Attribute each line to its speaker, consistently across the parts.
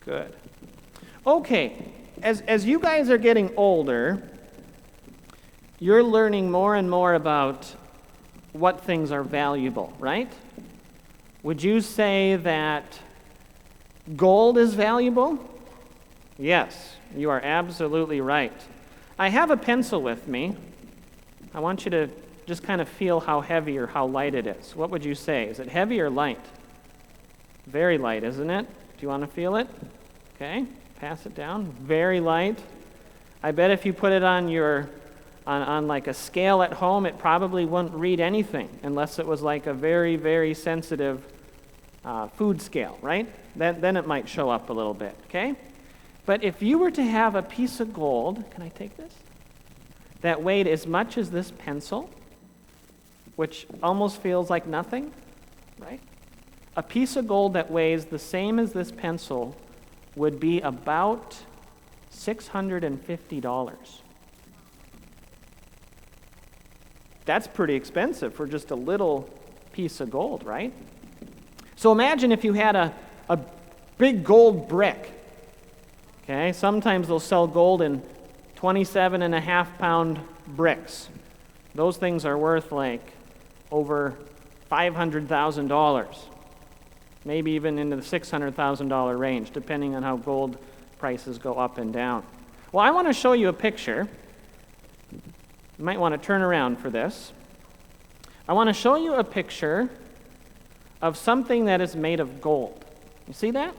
Speaker 1: Good. Okay, as you guys are getting older, you're learning more and more about what things are valuable, right? Would you say that gold is valuable? Yes, you are absolutely right. I have a pencil with me. I want you to just kind of feel how heavy or how light it is. What would you say? Is it heavy or light? Very light, isn't it? Do you want to feel it? Okay, pass it down. Very light. I bet if you put it on on like a scale at home, it probably wouldn't read anything unless it was like a very, very sensitive food scale, right? Then it might show up a little bit, okay? But if you were to have a piece of gold, can I take this? That weighed as much as this pencil, which almost feels like nothing, right? A piece of gold that weighs the same as this pencil would be about $650. That's pretty expensive for just a little piece of gold, right? So imagine if you had a big gold brick. Okay, sometimes they'll sell gold in 27.5-pound bricks. Those things are worth like over $500,000, maybe even into the $600,000 range, depending on how gold prices go up and down. Well, I want to show you a picture. You might want to turn around for this. I want to show you a picture of something that is made of gold. You see that?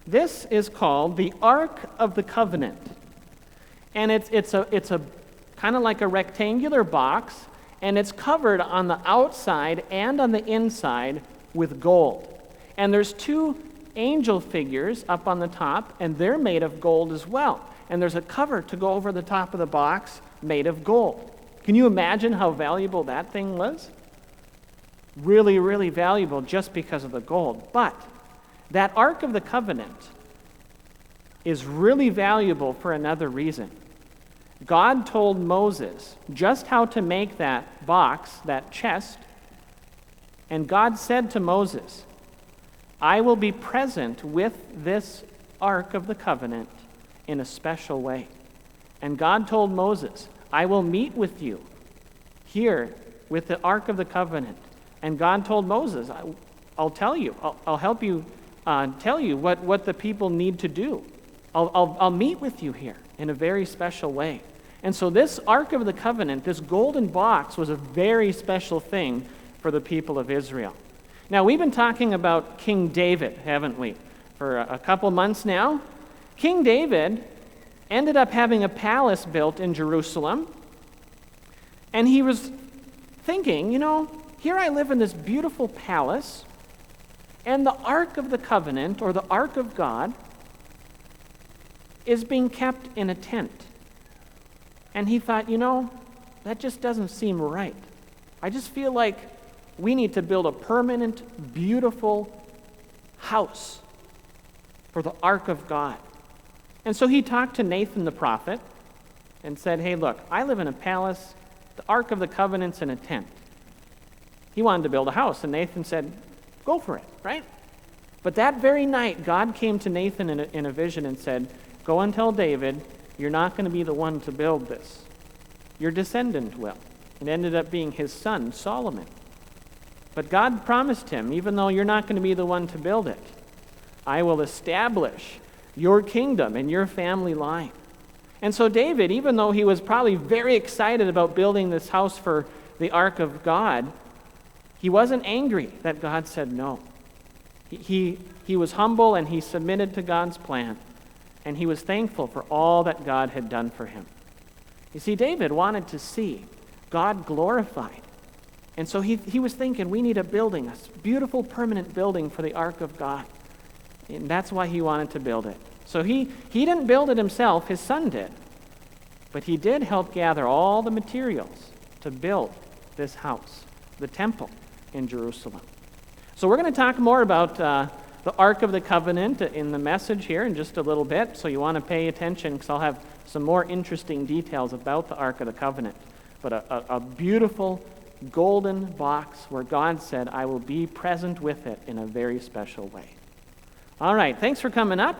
Speaker 1: This is called the Ark of the Covenant. And it's a kind of like a rectangular box, and it's covered on the outside and on the inside with gold. And there's two angel figures up on the top, and they're made of gold as well. And there's a cover to go over the top of the box made of gold. Can you imagine how valuable that thing was? Really, really valuable just because of the gold. But that Ark of the Covenant is really valuable for another reason. God told Moses just how to make that box, that chest, and God said to Moses, I will be present with this Ark of the Covenant in a special way. And God told Moses, I will meet with you here with the Ark of the Covenant. And God told Moses, I'll tell you, I'll help you tell you what the people need to do. I'll meet with you here in a very special way. And so this Ark of the Covenant, this golden box, was a very special thing for the people of Israel. Now, we've been talking about King David, haven't we, for a couple months now. King David ended up having a palace built in Jerusalem, and he was thinking, here I live in this beautiful palace, and the Ark of the Covenant, or the Ark of God, is being kept in a tent. And he thought, that just doesn't seem right. I just feel like we need to build a permanent, beautiful house for the Ark of God. And so he talked to Nathan the prophet and said, hey, look, I live in a palace. The Ark of the Covenant's in a tent. He wanted to build a house, and Nathan said, go for it, right? But that very night, God came to Nathan in a vision and said, go and tell David, you're not going to be the one to build this. Your descendant will. It ended up being his son, Solomon. But God promised him, even though you're not going to be the one to build it, I will establish your kingdom and your family line. And so David, even though he was probably very excited about building this house for the Ark of God, he wasn't angry that God said no. He was humble, and he submitted to God's plan. And he was thankful for all that God had done for him. You see, David wanted to see God glorified. And so he was thinking, we need a building, a beautiful permanent building for the Ark of God. And that's why he wanted to build it. So he didn't build it himself, his son did. But he did help gather all the materials to build this house, the temple in Jerusalem. So we're going to talk more about the Ark of the Covenant in the message here in just a little bit, so you want to pay attention because I'll have some more interesting details about the Ark of the Covenant. But a beautiful golden box where God said, I will be present with it in a very special way. All right, thanks for coming up.